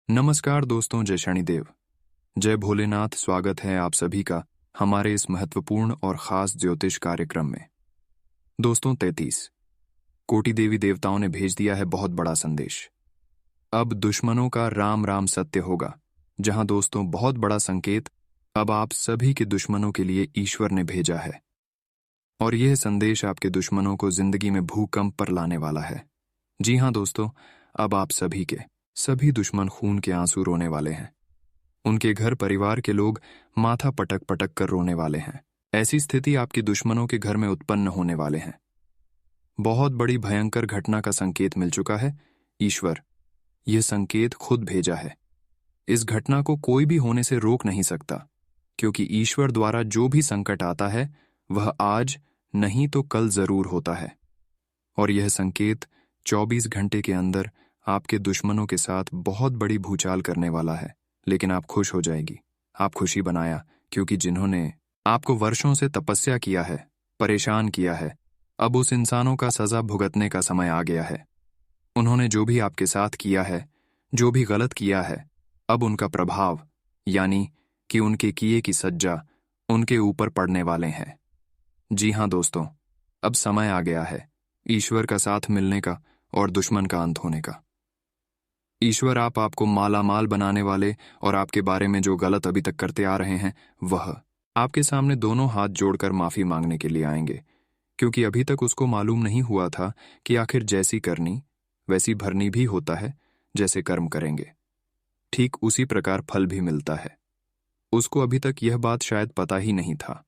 नमस्कार दोस्तों, जय शनिदेव। जय भोलेनाथ। स्वागत है आप सभी का हमारे इस महत्वपूर्ण और खास ज्योतिष कार्यक्रम में। दोस्तों, 33 कोटि देवी देवताओं ने भेज दिया है बहुत बड़ा संदेश। अब दुश्मनों का राम राम सत्य होगा। जहां दोस्तों बहुत बड़ा संकेत अब आप सभी के दुश्मनों के लिए ईश्वर ने भेजा है, और यह संदेश आपके दुश्मनों को जिंदगी में भूकंप पर लाने वाला है। जी हां दोस्तों, अब आप सभी के सभी दुश्मन खून के आंसू रोने वाले हैं। उनके घर परिवार के लोग माथा पटक पटक कर रोने वाले हैं। ऐसी स्थिति आपके दुश्मनों के घर में उत्पन्न होने वाले हैं। बहुत बड़ी भयंकर घटना का संकेत मिल चुका है। ईश्वर यह संकेत खुद भेजा है। इस घटना को कोई भी होने से रोक नहीं सकता, क्योंकि ईश्वर द्वारा जो भी संकट आता है वह आज नहीं तो कल जरूर होता है। और यह संकेत 24 घंटे के अंदर आपके दुश्मनों के साथ बहुत बड़ी भूचाल करने वाला है। लेकिन आप खुश हो जाएगी। आप खुशी बनाया, क्योंकि जिन्होंने आपको वर्षों से तपस्या किया है, परेशान किया है, अब उस इंसानों का सजा भुगतने का समय आ गया है। उन्होंने जो भी आपके साथ किया है, जो भी गलत किया है, अब उनका प्रभाव यानी कि उनके किए की सज्जा उनके ऊपर पड़ने वाले हैं। जी हां दोस्तों, अब समय आ गया है ईश्वर का साथ मिलने का और दुश्मन का अंत होने का। ईश्वर आपको माला माल बनाने वाले और आपके बारे में जो गलत अभी तक करते आ रहे हैं, वह आपके सामने दोनों हाथ जोड़कर माफी मांगने के लिए आएंगे। क्योंकि अभी तक उसको मालूम नहीं हुआ था कि आखिर जैसी करनी वैसी भरनी भी होता है। जैसे कर्म करेंगे ठीक उसी प्रकार फल भी मिलता है। उसको अभी तक यह बात शायद पता ही नहीं था,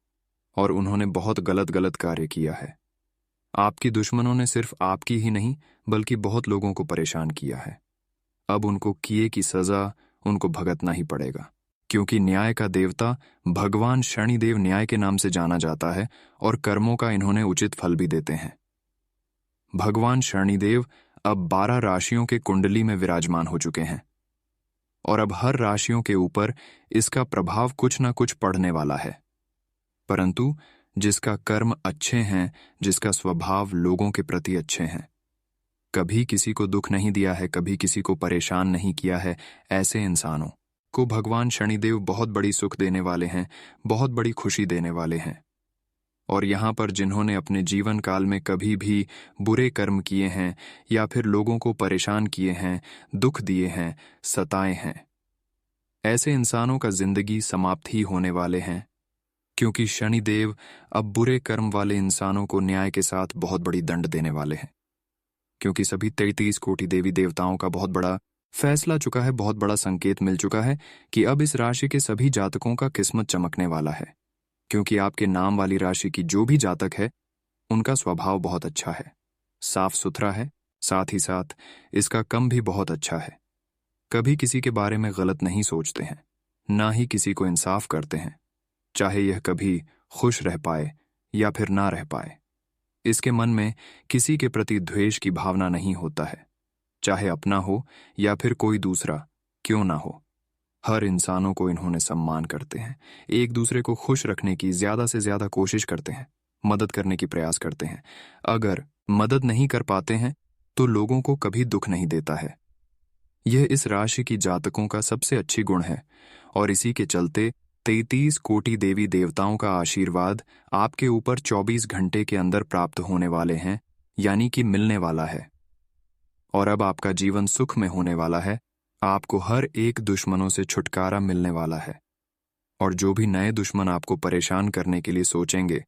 और उन्होंने बहुत गलत गलत कार्य किया है। आपकी दुश्मनों ने सिर्फ आपकी ही नहीं बल्कि बहुत लोगों को परेशान किया है। अब उनको किए की सजा उनको भुगतना ही पड़ेगा, क्योंकि न्याय का देवता भगवान शनिदेव न्याय के नाम से जाना जाता है, और कर्मों का इन्होंने उचित फल भी देते हैं। भगवान शनिदेव अब 12 राशियों के कुंडली में विराजमान हो चुके हैं, और अब हर राशियों के ऊपर इसका प्रभाव कुछ न कुछ पड़ने वाला है। परंतु जिसका कर्म अच्छे हैं, जिसका स्वभाव लोगों के प्रति अच्छे हैं, कभी किसी को दुख नहीं दिया है, कभी किसी को परेशान नहीं किया है, ऐसे इंसानों को भगवान शनिदेव बहुत बड़ी सुख देने वाले हैं, बहुत बड़ी खुशी देने वाले हैं। और यहाँ पर जिन्होंने अपने जीवन काल में कभी भी बुरे कर्म किए हैं या फिर लोगों को परेशान किए हैं, दुख दिए हैं, सताए हैं, ऐसे इंसानों का जिंदगी समाप्त ही होने वाले हैं। क्योंकि शनिदेव अब बुरे कर्म वाले इंसानों को न्याय के साथ बहुत बड़ी दंड देने वाले हैं। क्योंकि सभी 33 कोटि देवी देवताओं का बहुत बड़ा फैसला चुका है, बहुत बड़ा संकेत मिल चुका है कि अब इस राशि के सभी जातकों का किस्मत चमकने वाला है। क्योंकि आपके नाम वाली राशि की जो भी जातक है, उनका स्वभाव बहुत अच्छा है, साफ सुथरा है, साथ ही साथ इसका कम भी बहुत अच्छा है। कभी किसी के बारे में गलत नहीं सोचते हैं, ना ही किसी को इंसाफ करते हैं, चाहे यह कभी खुश रह पाए या फिर ना रह पाए। इसके मन में किसी के प्रति द्वेष की भावना नहीं होता है, चाहे अपना हो या फिर कोई दूसरा क्यों ना हो। हर इंसानों को इन्होंने सम्मान करते हैं, एक दूसरे को खुश रखने की ज्यादा से ज्यादा कोशिश करते हैं, मदद करने की प्रयास करते हैं। अगर मदद नहीं कर पाते हैं तो लोगों को कभी दुख नहीं देता है। यह इस राशि की जातकों का सबसे अच्छी गुण है, और इसी के चलते 33 कोटि देवी देवताओं का आशीर्वाद आपके ऊपर 24 घंटे के अंदर प्राप्त होने वाले हैं, यानी कि मिलने वाला है। और अब आपका जीवन सुख में होने वाला है। आपको हर एक दुश्मनों से छुटकारा मिलने वाला है, और जो भी नए दुश्मन आपको परेशान करने के लिए सोचेंगे,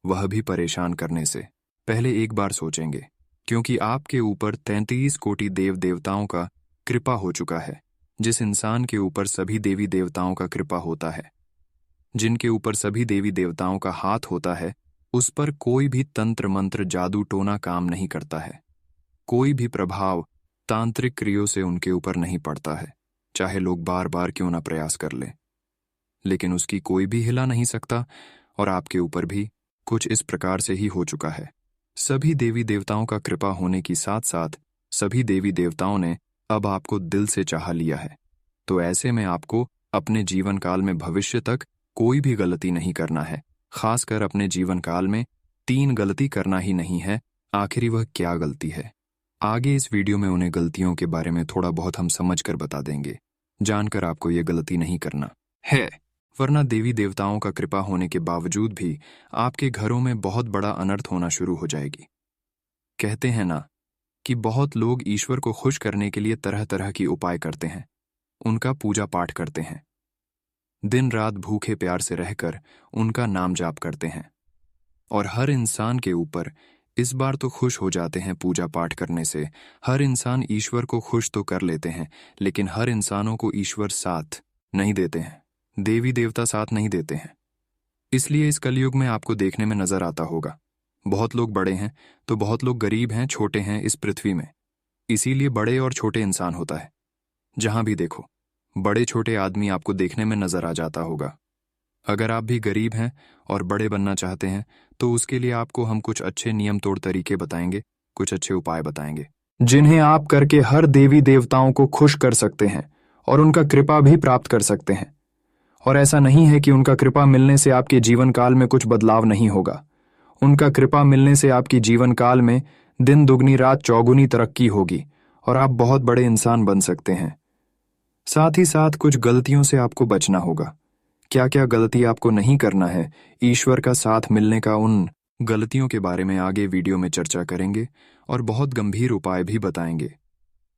वह भी परेशान करने से पहले एक बार सोचेंगे। क्योंकि आपके ऊपर 33 कोटि देव देवताओं का कृपा हो चुका है। जिस इंसान के ऊपर सभी देवी देवताओं का कृपा होता है, जिनके ऊपर सभी देवी देवताओं का हाथ होता है, उस पर कोई भी तंत्र मंत्र जादू टोना काम नहीं करता है। कोई भी प्रभाव तांत्रिक क्रियों से उनके ऊपर नहीं पड़ता है, चाहे लोग बार बार क्यों ना प्रयास कर लें। लेकिन उसकी कोई भी हिला नहीं सकता, और आपके ऊपर भी कुछ इस प्रकार से ही हो चुका है। सभी देवी देवताओं का कृपा होने की साथ साथ सभी देवी देवताओं ने अब आपको दिल से चाह लिया है। तो ऐसे में आपको अपने जीवन काल में भविष्य तक कोई भी गलती नहीं करना है। खासकर अपने जीवन काल में 3 गलती करना ही नहीं है। आखिरी वह क्या गलती है? आगे इस वीडियो में उन्हें गलतियों के बारे में थोड़ा बहुत हम समझ कर बता देंगे, जानकर आपको ये गलती नहीं करना है, वरना देवी देवताओं का कृपा होने के बावजूद भी आपके घरों में बहुत बड़ा अनर्थ होना शुरू हो जाएगी। कहते हैं ना कि बहुत लोग ईश्वर को खुश करने के लिए तरह तरह की उपाय करते हैं, उनका पूजा पाठ करते हैं, दिन रात भूखे प्यार से रहकर उनका नाम जाप करते हैं, और हर इंसान के ऊपर इस बार तो खुश हो जाते हैं पूजा पाठ करने से। हर इंसान ईश्वर को खुश तो कर लेते हैं, लेकिन हर इंसानों को ईश्वर साथ नहीं देते हैं, देवी देवता साथ नहीं देते हैं। इसलिए इस कलयुग में आपको देखने में नजर आता होगा, बहुत लोग बड़े हैं तो बहुत लोग गरीब हैं, छोटे हैं इस पृथ्वी में। इसीलिए बड़े और छोटे इंसान होता है। जहां भी देखो बड़े छोटे आदमी आपको देखने में नजर आ जाता होगा। अगर आप भी गरीब हैं और बड़े बनना चाहते हैं तो उसके लिए आपको हम कुछ अच्छे नियम तोड़ तरीके बताएंगे, कुछ अच्छे उपाय बताएंगे, जिन्हें आप करके हर देवी देवताओं को खुश कर सकते हैं और उनका कृपा भी प्राप्त कर सकते हैं। और ऐसा नहीं है कि उनका कृपा मिलने से आपके जीवन काल में कुछ बदलाव नहीं होगा। उनका कृपा मिलने से आपकी जीवन काल में दिन दुगनी रात चौगुनी तरक्की होगी और आप बहुत बड़े इंसान बन सकते हैं। साथ ही साथ कुछ गलतियों से आपको बचना होगा। क्या क्या गलती आपको नहीं करना है, ईश्वर का साथ मिलने का, उन गलतियों के बारे में आगे वीडियो में चर्चा करेंगे और बहुत गंभीर उपाय भी बताएंगे।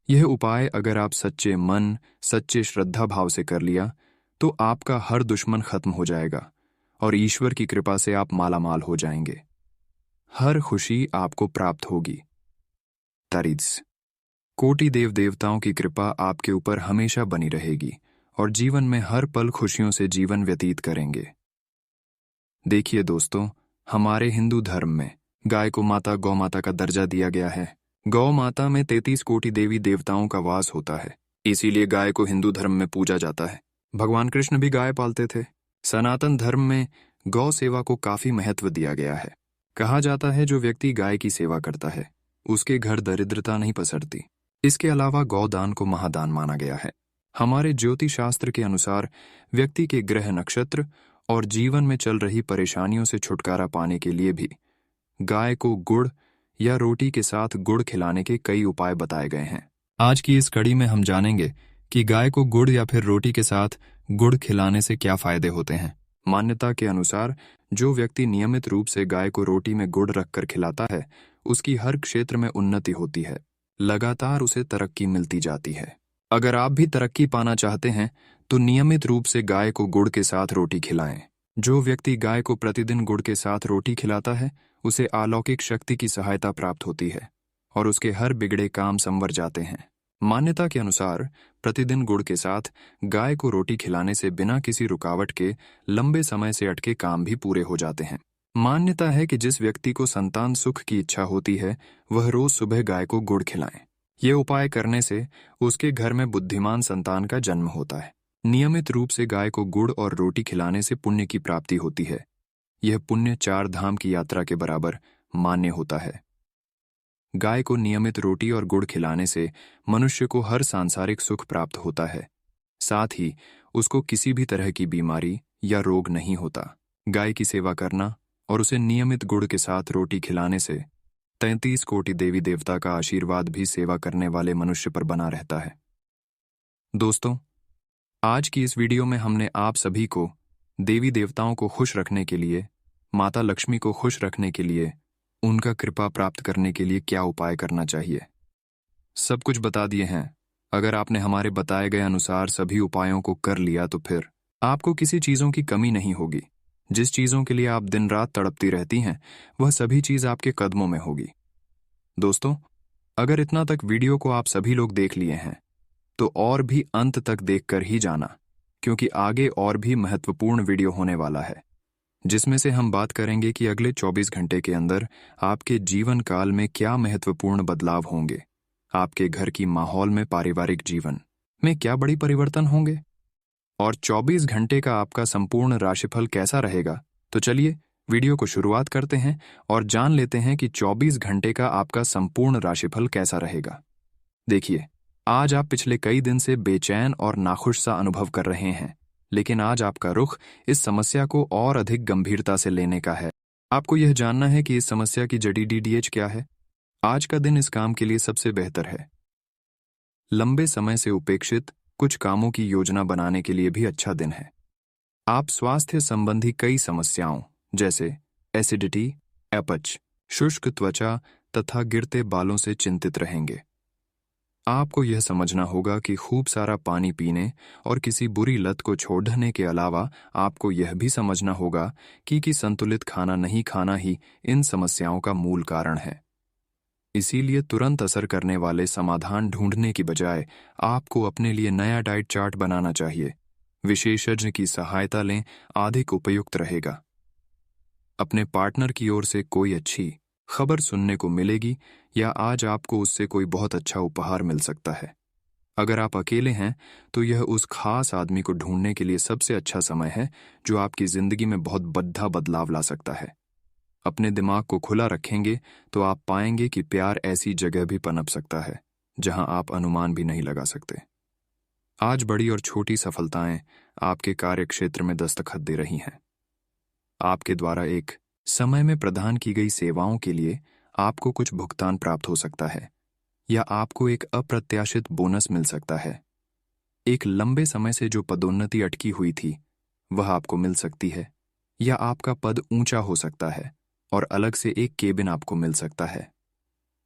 यह उपाय अगर आप सच्चे मन, सच्चे श्रद्धा भाव से कर लिया तो आपका हर दुश्मन खत्म हो जाएगा और ईश्वर की कृपा से आप मालामाल हो जाएंगे। हर खुशी आपको प्राप्त होगी। तारीज कोटि देव देवताओं की कृपा आपके ऊपर हमेशा बनी रहेगी और जीवन में हर पल खुशियों से जीवन व्यतीत करेंगे। देखिए दोस्तों, हमारे हिंदू धर्म में गाय को माता गौ माता का दर्जा दिया गया है। गौ माता में 33 कोटि देवी देवताओं का वास होता है, इसीलिए गाय को हिंदू धर्म में पूजा जाता है। भगवान कृष्ण भी गाय पालते थे। सनातन धर्म में गौ सेवा को काफी महत्व दिया गया है। कहा जाता है जो व्यक्ति गाय की सेवा करता है उसके घर दरिद्रता नहीं पसरती। इसके अलावा गौदान को महादान माना गया है। हमारे ज्योतिष शास्त्र के अनुसार व्यक्ति के ग्रह नक्षत्र और जीवन में चल रही परेशानियों से छुटकारा पाने के लिए भी गाय को गुड़ या रोटी के साथ गुड़ खिलाने के कई उपाय बताए गए हैं। आज की इस कड़ी में हम जानेंगे कि गाय को गुड़ या फिर रोटी के साथ गुड़ खिलाने से क्या फायदे होते हैं। मान्यता के अनुसार जो व्यक्ति नियमित रूप से गाय को रोटी में गुड़ रखकर खिलाता है उसकी हर क्षेत्र में उन्नति होती है, लगातार उसे तरक्की मिलती जाती है। अगर आप भी तरक्की पाना चाहते हैं तो नियमित रूप से गाय को गुड़ के साथ रोटी खिलाएं। जो व्यक्ति गाय को प्रतिदिन गुड़ के साथ रोटी खिलाता है उसे अलौकिक शक्ति की सहायता प्राप्त होती है और उसके हर बिगड़े काम संवर जाते हैं। मान्यता के अनुसार प्रतिदिन गुड़ के साथ गाय को रोटी खिलाने से बिना किसी रुकावट के लंबे समय से अटके काम भी पूरे हो जाते हैं। मान्यता है कि जिस व्यक्ति को संतान सुख की इच्छा होती है वह रोज सुबह गाय को गुड़ खिलाएं। ये उपाय करने से उसके घर में बुद्धिमान संतान का जन्म होता है। नियमित रूप से गाय को गुड़ और रोटी खिलाने से पुण्य की प्राप्ति होती है। यह पुण्य 4 धाम की यात्रा के बराबर मान्य होता है। गाय को नियमित रोटी और गुड़ खिलाने से मनुष्य को हर सांसारिक सुख प्राप्त होता है, साथ ही उसको किसी भी तरह की बीमारी या रोग नहीं होता। गाय की सेवा करना और उसे नियमित गुड़ के साथ रोटी खिलाने से 33 कोटि देवी देवता का आशीर्वाद भी सेवा करने वाले मनुष्य पर बना रहता है। दोस्तों, आज की इस वीडियो में हमने आप सभी को देवी देवताओं को खुश रखने के लिए, माता लक्ष्मी को खुश रखने के लिए, उनका कृपा प्राप्त करने के लिए क्या उपाय करना चाहिए, सब कुछ बता दिए हैं। अगर आपने हमारे बताए गए अनुसार सभी उपायों को कर लिया तो फिर आपको किसी चीजों की कमी नहीं होगी। जिस चीजों के लिए आप दिन रात तड़पती रहती हैं वह सभी चीज आपके कदमों में होगी। दोस्तों, अगर इतना तक वीडियो को आप सभी लोग देख लिए हैं तो और भी अंत तक देखकर ही जाना, क्योंकि आगे और भी महत्वपूर्ण वीडियो होने वाला है जिसमें से हम बात करेंगे कि अगले 24 घंटे के अंदर आपके जीवन काल में क्या महत्वपूर्ण बदलाव होंगे, आपके घर की माहौल में, पारिवारिक जीवन में क्या बड़ी परिवर्तन होंगे और 24 घंटे का आपका संपूर्ण राशिफल कैसा रहेगा। तो चलिए वीडियो को शुरुआत करते हैं और जान लेते हैं कि 24 घंटे का आपका संपूर्ण राशिफल कैसा रहेगा। देखिए, आज आप पिछले कई दिन से बेचैन और नाखुश सा अनुभव कर रहे हैं, लेकिन आज आपका रुख इस समस्या को और अधिक गंभीरता से लेने का है। आपको यह जानना है कि इस समस्या की जड़ी DDH क्या है। आज का दिन इस काम के लिए सबसे बेहतर है। लंबे समय से उपेक्षित कुछ कामों की योजना बनाने के लिए भी अच्छा दिन है। आप स्वास्थ्य संबंधी कई समस्याओं जैसे एसिडिटी, अपच, शुष्क त्वचा तथा गिरते बालों से चिंतित रहेंगे। आपको यह समझना होगा कि खूब सारा पानी पीने और किसी बुरी लत को छोड़ने के अलावा आपको यह भी समझना होगा कि संतुलित खाना नहीं खाना ही इन समस्याओं का मूल कारण है। इसीलिए तुरंत असर करने वाले समाधान ढूंढने की बजाय आपको अपने लिए नया डाइट चार्ट बनाना चाहिए। विशेषज्ञ की सहायता लें, अधिक उपयुक्त रहेगा। अपने पार्टनर की ओर से कोई अच्छी खबर सुनने को मिलेगी या आज आपको उससे कोई बहुत अच्छा उपहार मिल सकता है। अगर आप अकेले हैं तो यह उस खास आदमी को ढूंढने के लिए सबसे अच्छा समय है जो आपकी जिंदगी में बहुत बड़ा बदलाव ला सकता है। अपने दिमाग को खुला रखेंगे तो आप पाएंगे कि प्यार ऐसी जगह भी पनप सकता है जहां आप अनुमान भी नहीं लगा सकते। आज बड़ी और छोटी सफलताएं आपके कार्यक्षेत्र में दस्तखत दे रही हैं। आपके द्वारा एक समय में प्रदान की गई सेवाओं के लिए आपको कुछ भुगतान प्राप्त हो सकता है या आपको एक अप्रत्याशित बोनस मिल सकता है। एक लंबे समय से जो पदोन्नति अटकी हुई थी वह आपको मिल सकती है या आपका पद ऊंचा हो सकता है और अलग से एक केबिन आपको मिल सकता है।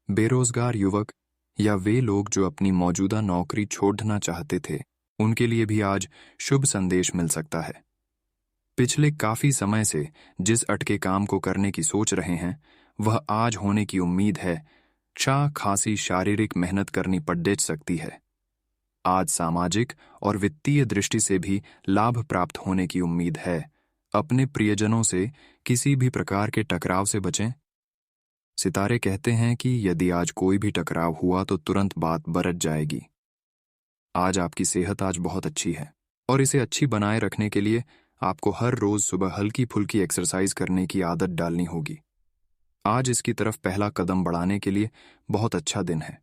बेरोजगार युवक या वे लोग जो अपनी मौजूदा नौकरी छोड़ना चाहते थे, उनके लिए भी आज शुभ संदेश मिल सकता है। पिछले काफी समय से जिस अटके काम को करने की सोच रहे हैं वह आज होने की उम्मीद है। खासी शारीरिक मेहनत करनी पड़ सकती है। आज सामाजिक और वित्तीय दृष्टि से भी लाभ प्राप्त होने की उम्मीद है। अपने प्रियजनों से किसी भी प्रकार के टकराव से बचें। सितारे कहते हैं कि यदि आज कोई भी टकराव हुआ तो तुरंत बात बरत जाएगी। आज आपकी सेहत आज बहुत अच्छी है और इसे अच्छी बनाए रखने के लिए आपको हर रोज सुबह हल्की फुल्की एक्सरसाइज करने की आदत डालनी होगी। आज इसकी तरफ पहला कदम बढ़ाने के लिए बहुत अच्छा दिन है।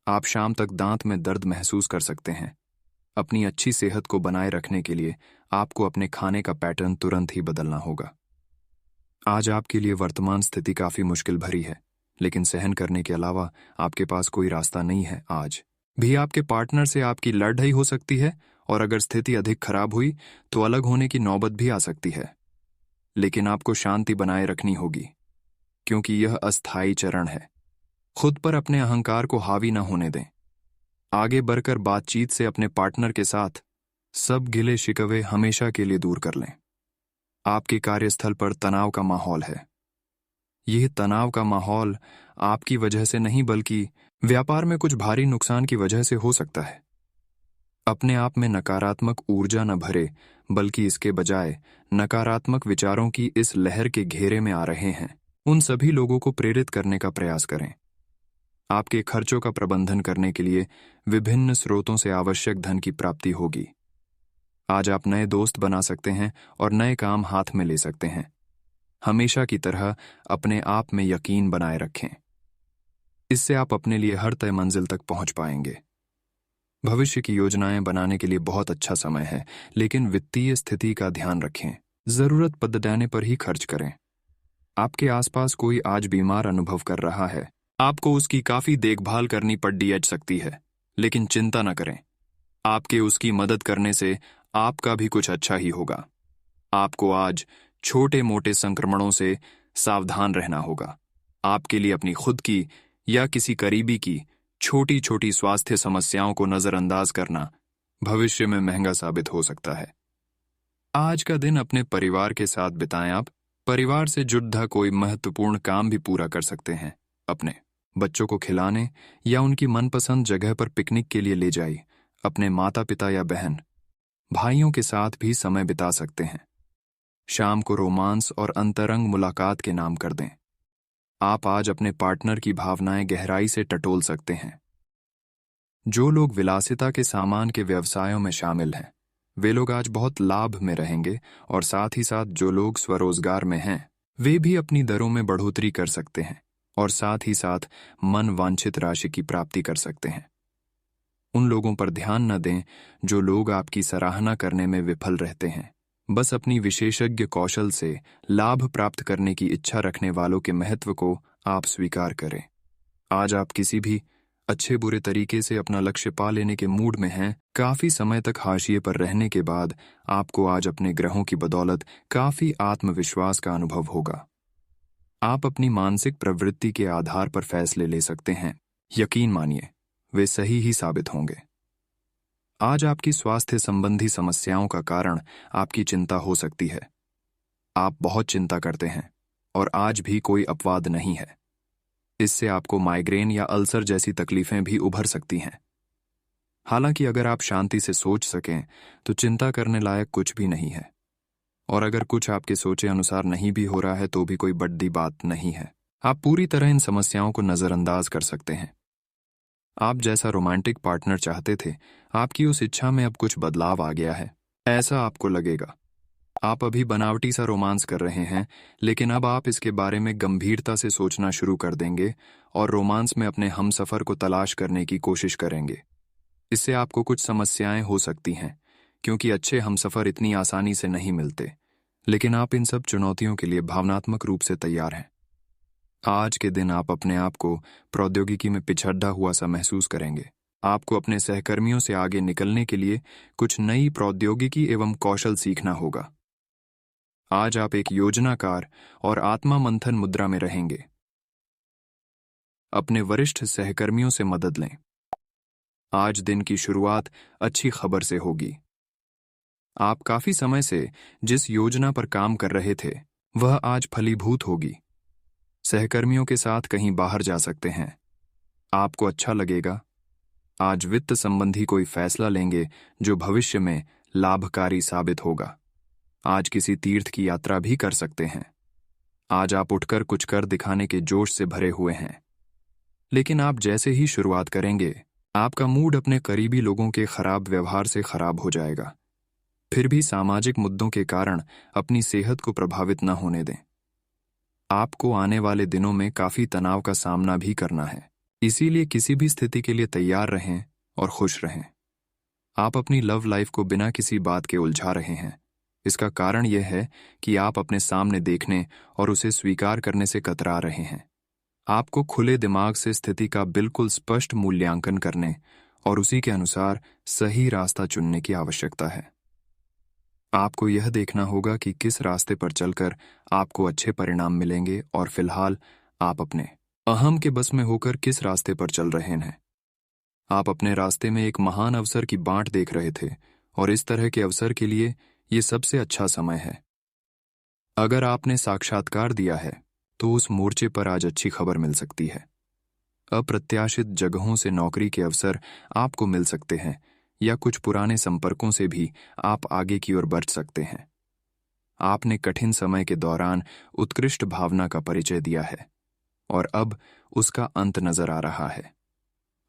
आप शाम तक दांत में दर्द महसूस कर सकते हैं। अपनी अच्छी सेहत को बनाए रखने के लिए आपको अपने खाने का पैटर्न तुरंत ही बदलना होगा। आज आपके लिए वर्तमान स्थिति काफी मुश्किल भरी है, लेकिन सहन करने के अलावा आपके पास कोई रास्ता नहीं है। आज भी आपके पार्टनर से आपकी लड़ाई हो सकती है और अगर स्थिति अधिक खराब हुई तो अलग होने की नौबत भी आ सकती है। लेकिन आपको शांति बनाए रखनी होगी क्योंकि यह अस्थायी चरण है। खुद पर अपने अहंकार को हावी न होने दें। आगे बढ़कर बातचीत से अपने पार्टनर के साथ सब गिले शिकवे हमेशा के लिए दूर कर लें। आपके कार्यस्थल पर तनाव का माहौल है। यह तनाव का माहौल आपकी वजह से नहीं बल्कि व्यापार में कुछ भारी नुकसान की वजह से हो सकता है। अपने आप में नकारात्मक ऊर्जा न भरे बल्कि इसके बजाय नकारात्मक विचारों की इस लहर के घेरे में आ रहे हैं उन सभी लोगों को प्रेरित करने का प्रयास करें। आपके खर्चों का प्रबंधन करने के लिए विभिन्न स्रोतों से आवश्यक धन की प्राप्ति होगी। आज आप नए दोस्त बना सकते हैं और नए काम हाथ में ले सकते हैं। हमेशा की तरह अपने आप में यकीन बनाए रखें। इससे आप अपने लिए हर तय मंजिल तक पहुंच पाएंगे। भविष्य की योजनाएं बनाने के लिए बहुत अच्छा समय है, लेकिन वित्तीय स्थिति का ध्यान रखें। जरूरत पड़ने पर ही खर्च करें। आपके आसपास कोई आज बीमार अनुभव कर रहा है। आपको उसकी काफी देखभाल करनी पड़ सकती है, लेकिन चिंता न करें। आपके उसकी मदद करने से आपका भी कुछ अच्छा ही होगा। आपको आज छोटे मोटे संक्रमणों से सावधान रहना होगा। आपके लिए अपनी खुद की या किसी करीबी की छोटी छोटी स्वास्थ्य समस्याओं को नजरअंदाज करना भविष्य में महंगा साबित हो सकता है। आज का दिन अपने परिवार के साथ बिताएं। आप परिवार से जुड़ा कोई महत्वपूर्ण काम भी पूरा कर सकते हैं। अपने बच्चों को खिलाने या उनकी मनपसंद जगह पर पिकनिक के लिए ले जाइए। अपने माता पिता या बहन भाइयों के साथ भी समय बिता सकते हैं। शाम को रोमांस और अंतरंग मुलाकात के नाम कर दें। आप आज अपने पार्टनर की भावनाएं गहराई से टटोल सकते हैं। जो लोग विलासिता के सामान के व्यवसायों में शामिल हैं वे लोग आज बहुत लाभ में रहेंगे और साथ ही साथ जो लोग स्वरोजगार में हैं वे भी अपनी दरों में बढ़ोतरी कर सकते हैं और साथ ही साथ मन वांछित राशि की प्राप्ति कर सकते हैं। उन लोगों पर ध्यान न दें जो लोग आपकी सराहना करने में विफल रहते हैं। बस अपनी विशेषज्ञ कौशल से लाभ प्राप्त करने की इच्छा रखने वालों के महत्व को आप स्वीकार करें। आज आप किसी भी अच्छे बुरे तरीके से अपना लक्ष्य पा लेने के मूड में हैं। काफी समय तक हाशिए पर रहने के बाद आपको आज अपने ग्रहों की बदौलत काफी आत्मविश्वास का अनुभव होगा। आप अपनी मानसिक प्रवृत्ति के आधार पर फैसले ले सकते हैं। यकीन मानिए, वे सही ही साबित होंगे। आज आपकी स्वास्थ्य संबंधी समस्याओं का कारण आपकी चिंता हो सकती है। आप बहुत चिंता करते हैं और आज भी कोई अपवाद नहीं है। इससे आपको माइग्रेन या अल्सर जैसी तकलीफें भी उभर सकती हैं। हालांकि अगर आप शांति से सोच सकें तो चिंता करने लायक कुछ भी नहीं है, और अगर कुछ आपके सोचे अनुसार नहीं भी हो रहा है तो भी कोई बड़ी बात नहीं है। आप पूरी तरह इन समस्याओं को नजरअंदाज कर सकते हैं। आप जैसा रोमांटिक पार्टनर चाहते थे, आपकी उस इच्छा में अब कुछ बदलाव आ गया है, ऐसा आपको लगेगा। आप अभी बनावटी सा रोमांस कर रहे हैं, लेकिन अब आप इसके बारे में गंभीरता से सोचना शुरू कर देंगे और रोमांस में अपने हमसफर को तलाश करने की कोशिश करेंगे। इससे आपको कुछ समस्याएं हो सकती हैं, क्योंकि अच्छे हमसफर इतनी आसानी से नहीं मिलते, लेकिन आप इन सब चुनौतियों के लिए भावनात्मक रूप से तैयार हैं। आज के दिन आप अपने आप को प्रौद्योगिकी में पिछड़ा हुआ सा महसूस करेंगे। आपको अपने सहकर्मियों से आगे निकलने के लिए कुछ नई प्रौद्योगिकी एवं कौशल सीखना होगा। आज आप एक योजनाकार और आत्मा मंथन मुद्रा में रहेंगे। अपने वरिष्ठ सहकर्मियों से मदद लें। आज दिन की शुरुआत अच्छी खबर से होगी। आप काफी समय से जिस योजना पर काम कर रहे थे, वह आज फलीभूत होगी। सहकर्मियों के साथ कहीं बाहर जा सकते हैं। आपको अच्छा लगेगा। आज वित्त संबंधी कोई फैसला लेंगे जो भविष्य में लाभकारी साबित होगा। आज किसी तीर्थ की यात्रा भी कर सकते हैं। आज आप उठकर कुछ कर दिखाने के जोश से भरे हुए हैं। लेकिन आप जैसे ही शुरुआत करेंगे, आपका मूड अपने करीबी लोगों के खराब व्यवहार से खराब हो जाएगा। फिर भी सामाजिक मुद्दों के कारण अपनी सेहत को प्रभावित न होने दें। आपको आने वाले दिनों में काफी तनाव का सामना भी करना है, इसीलिए किसी भी स्थिति के लिए तैयार रहें और खुश रहें। आप अपनी लव लाइफ को बिना किसी बात के उलझा रहे हैं। इसका कारण यह है कि आप अपने सामने देखने और उसे स्वीकार करने से कतरा रहे हैं। आपको खुले दिमाग से स्थिति का बिल्कुल स्पष्ट मूल्यांकन करने और उसी के अनुसार सही रास्ता चुनने की आवश्यकता है। आपको यह देखना होगा कि किस रास्ते पर चलकर आपको अच्छे परिणाम मिलेंगे, और फिलहाल आप अपने अहम के बस में होकर किस रास्ते पर चल रहे हैं। आप अपने रास्ते में एक महान अवसर की बाट देख रहे थे, और इस तरह के अवसर के लिए ये सबसे अच्छा समय है। अगर आपने साक्षात्कार दिया है तो उस मोर्चे पर आज अच्छी खबर मिल सकती है। अप्रत्याशित जगहों से नौकरी के अवसर आपको मिल सकते हैं, या कुछ पुराने संपर्कों से भी आप आगे की ओर बढ़ सकते हैं। आपने कठिन समय के दौरान उत्कृष्ट भावना का परिचय दिया है, और अब उसका अंत नजर आ रहा है।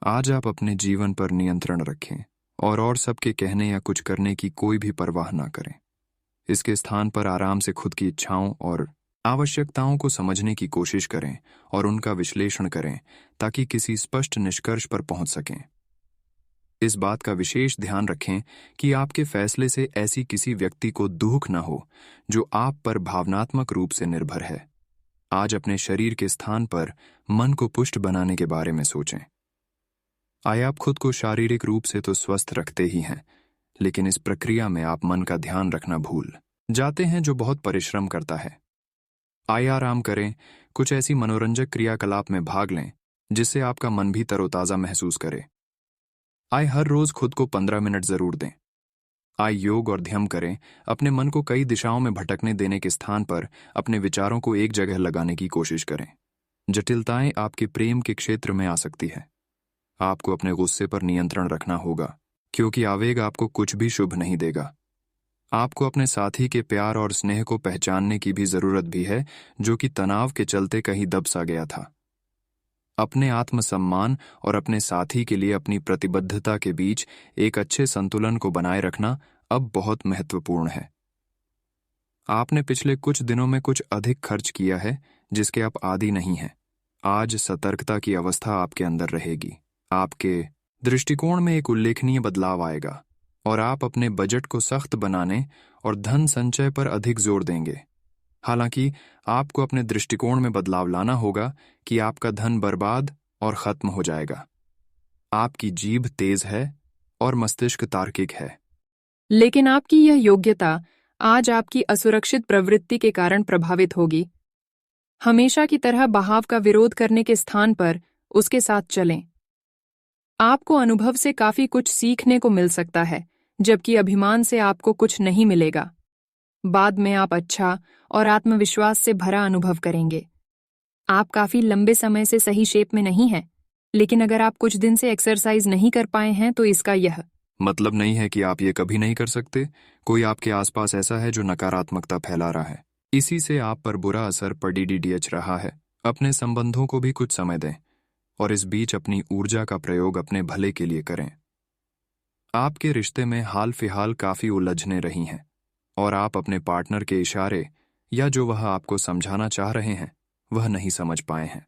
आज आप अपने जीवन पर नियंत्रण रखें और सबके कहने या कुछ करने की कोई भी परवाह ना करें। इसके स्थान पर आराम से खुद की इच्छाओं और आवश्यकताओं को समझने की कोशिश करें और उनका विश्लेषण करें, ताकि किसी स्पष्ट निष्कर्ष पर पहुंच सकें। इस बात का विशेष ध्यान रखें कि आपके फैसले से ऐसी किसी व्यक्ति को दुख न हो जो आप पर भावनात्मक रूप से निर्भर है। आज अपने शरीर के स्थान पर मन को पुष्ट बनाने के बारे में सोचें। आप खुद को शारीरिक रूप से तो स्वस्थ रखते ही हैं, लेकिन इस प्रक्रिया में आप मन का ध्यान रखना भूल जाते हैं, जो बहुत परिश्रम करता है। आराम करें, कुछ ऐसी मनोरंजक क्रियाकलाप में भाग लें जिससे आपका मन भी तरोताजा महसूस करे। हर रोज खुद को 15 मिनट जरूर दें। योग और ध्यान करें। अपने मन को कई दिशाओं में भटकने देने के स्थान पर अपने विचारों को एक जगह लगाने की कोशिश करें। जटिलताएं आपके प्रेम के क्षेत्र में आ सकती है। आपको अपने गुस्से पर नियंत्रण रखना होगा, क्योंकि आवेग आपको कुछ भी शुभ नहीं देगा। आपको अपने साथी के प्यार और स्नेह को पहचानने की भी जरूरत भी है, जो कि तनाव के चलते कहीं दब सा गया था। अपने आत्मसम्मान और अपने साथी के लिए अपनी प्रतिबद्धता के बीच एक अच्छे संतुलन को बनाए रखना अब बहुत महत्वपूर्ण है। आपने पिछले कुछ दिनों में कुछ अधिक खर्च किया है, जिसके आप आदी नहीं हैं। आज सतर्कता की अवस्था आपके अंदर रहेगी। आपके दृष्टिकोण में एक उल्लेखनीय बदलाव आएगा, और आप अपने बजट को सख्त बनाने और धन संचय पर अधिक जोर देंगे। हालांकि आपको अपने दृष्टिकोण में बदलाव लाना होगा कि आपका धन बर्बाद और खत्म हो जाएगा। आपकी जीभ तेज है और मस्तिष्क तार्किक है। लेकिन आपकी यह योग्यता आज आपकी असुरक्षित प्रवृत्ति के कारण प्रभावित होगी। हमेशा की तरह बहाव का विरोध करने के स्थान पर उसके साथ चलें। आपको अनुभव से काफी कुछ सीखने को मिल सकता है, जबकि अभिमान से आपको कुछ नहीं मिलेगा। बाद में आप अच्छा और आत्मविश्वास से भरा अनुभव करेंगे। आप काफी लंबे समय से सही शेप में नहीं हैं, लेकिन अगर आप कुछ दिन से एक्सरसाइज नहीं कर पाए हैं तो इसका यह मतलब नहीं है कि आप ये कभी नहीं कर सकते। कोई आपके आसपास ऐसा है जो नकारात्मकता फैला रहा है। इसी से आप पर बुरा असर पड़ीडीडीएच रहा है। अपने संबंधों को भी कुछ समय दें और इस बीच अपनी ऊर्जा का प्रयोग अपने भले के लिए करें। आपके रिश्ते में हाल फिलहाल काफी उलझने रही हैं और आप अपने पार्टनर के इशारे या जो वह आपको समझाना चाह रहे हैं वह नहीं समझ पाए हैं।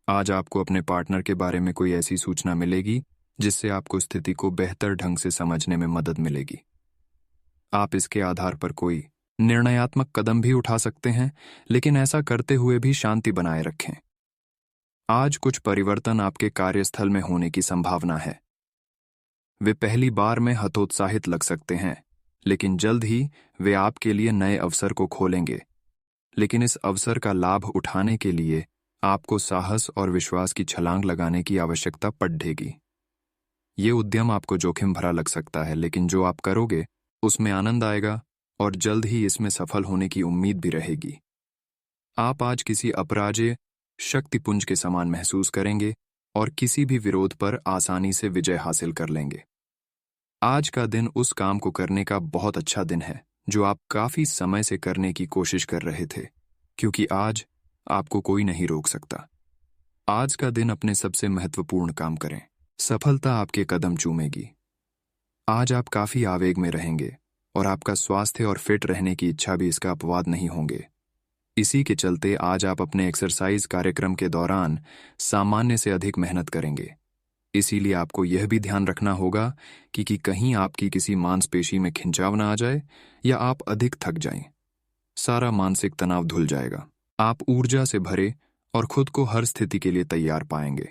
आज आपको अपने पार्टनर के बारे में कोई ऐसी सूचना मिलेगी जिससे आपको स्थिति को बेहतर ढंग से समझने में मदद मिलेगी। आप इसके आधार पर कोई निर्णयात्मक कदम भी उठा सकते हैं, लेकिन ऐसा करते हुए भी शांति बनाए रखें। आज कुछ परिवर्तन आपके कार्यस्थल में होने की संभावना है। वे पहली बार में हतोत्साहित लग सकते हैं, लेकिन जल्द ही वे आपके लिए नए अवसर को खोलेंगे। लेकिन इस अवसर का लाभ उठाने के लिए आपको साहस और विश्वास की छलांग लगाने की आवश्यकता पड़ेगी। ये उद्यम आपको जोखिम भरा लग सकता है, लेकिन जो आप करोगे उसमें आनंद आएगा और जल्द ही इसमें सफल होने की उम्मीद भी रहेगी। आप आज किसी अपराजेय शक्तिपुंज के समान महसूस करेंगे और किसी भी विरोध पर आसानी से विजय हासिल कर लेंगे। आज का दिन उस काम को करने का बहुत अच्छा दिन है जो आप काफी समय से करने की कोशिश कर रहे थे, क्योंकि आज आपको कोई नहीं रोक सकता। आज का दिन अपने सबसे महत्वपूर्ण काम करें। सफलता आपके कदम चूमेगी। आज आप काफी आवेग में रहेंगे और आपका स्वास्थ्य और फिट रहने की इच्छा भी इसका अपवाद नहीं होंगे। इसी के चलते आज आप अपने एक्सरसाइज कार्यक्रम के दौरान सामान्य से अधिक मेहनत करेंगे। इसीलिए आपको यह भी ध्यान रखना होगा कि कहीं आपकी किसी मांसपेशी में खिंचाव ना आ जाए या आप अधिक थक जाएं। सारा मानसिक तनाव धुल जाएगा। आप ऊर्जा से भरे और खुद को हर स्थिति के लिए तैयार पाएंगे।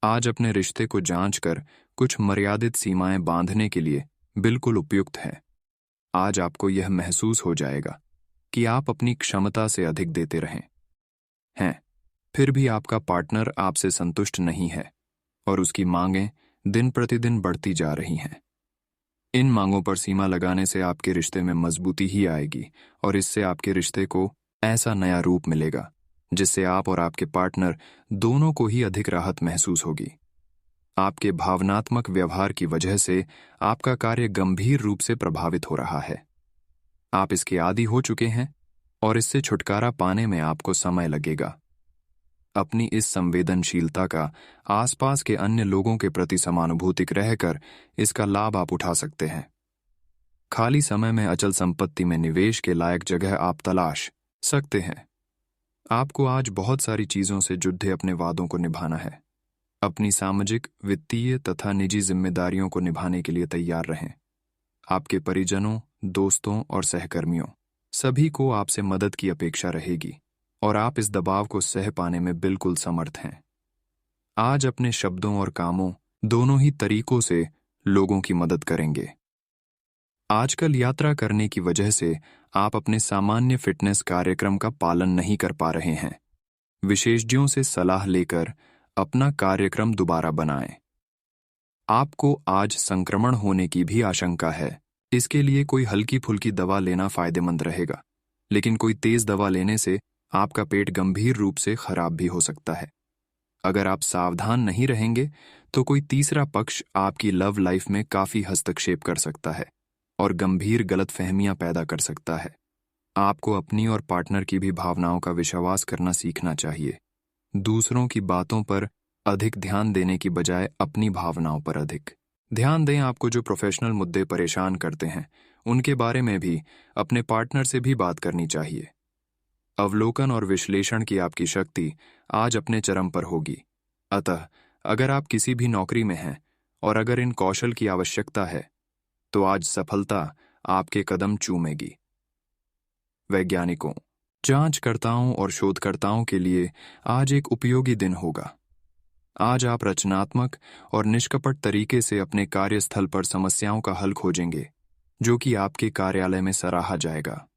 आज अपने रिश्ते को जांचकर कुछ मर्यादित सीमाएं बांधने के लिए बिल्कुल उपयुक्त है। आज आपको यह महसूस हो जाएगा कि आप अपनी क्षमता से अधिक देते हैं, फिर भी आपका पार्टनर आपसे संतुष्ट नहीं है और उसकी मांगें दिन प्रतिदिन बढ़ती जा रही हैं। इन मांगों पर सीमा लगाने से आपके रिश्ते में मजबूती ही आएगी और इससे आपके रिश्ते को ऐसा नया रूप मिलेगा जिससे आप और आपके पार्टनर दोनों को ही अधिक राहत महसूस होगी। आपके भावनात्मक व्यवहार की वजह से आपका कार्य गंभीर रूप से प्रभावित हो रहा है। आप इसके आदी हो चुके हैं और इससे छुटकारा पाने में आपको समय लगेगा। अपनी इस संवेदनशीलता का आसपास के अन्य लोगों के प्रति समानुभूतिक रहकर इसका लाभ आप उठा सकते हैं। खाली समय में अचल संपत्ति में निवेश के लायक जगह आप तलाश सकते हैं। आपको आज बहुत सारी चीजों से जुड़े अपने वादों को निभाना है। अपनी सामाजिक, वित्तीय तथा निजी जिम्मेदारियों को निभाने के लिए तैयार रहें। आपके परिजनों, दोस्तों और सहकर्मियों सभी को आपसे मदद की अपेक्षा रहेगी और आप इस दबाव को सह पाने में बिल्कुल समर्थ हैं। आज अपने शब्दों और कामों दोनों ही तरीकों से लोगों की मदद करेंगे। आजकल यात्रा करने की वजह से आप अपने सामान्य फिटनेस कार्यक्रम का पालन नहीं कर पा रहे हैं। विशेषज्ञों से सलाह लेकर अपना कार्यक्रम दोबारा बनाएं। आपको आज संक्रमण होने की भी आशंका है। इसके लिए कोई हल्की फुल्की दवा लेना फायदेमंद रहेगा, लेकिन कोई तेज दवा लेने से आपका पेट गंभीर रूप से खराब भी हो सकता है। अगर आप सावधान नहीं रहेंगे तो कोई तीसरा पक्ष आपकी लव लाइफ में काफी हस्तक्षेप कर सकता है और गंभीर गलतफहमियां पैदा कर सकता है। आपको अपनी और पार्टनर की भी भावनाओं का विश्वास करना सीखना चाहिए। दूसरों की बातों पर अधिक ध्यान देने की बजाय अपनी भावनाओं पर अधिक ध्यान दें। आपको जो प्रोफेशनल मुद्दे परेशान करते हैं उनके बारे में भी अपने पार्टनर से भी बात करनी चाहिए। अवलोकन और विश्लेषण की आपकी शक्ति आज अपने चरम पर होगी। अतः अगर आप किसी भी नौकरी में हैं और अगर इन कौशल की आवश्यकता है तो आज सफलता आपके कदम चूमेगी। वैज्ञानिकों, जांचकर्ताओं और शोधकर्ताओं के लिए आज एक उपयोगी दिन होगा। आज आप रचनात्मक और निष्कपट तरीके से अपने कार्यस्थल पर समस्याओं का हल खोजेंगे, जो कि आपके कार्यालय में सराहा जाएगा।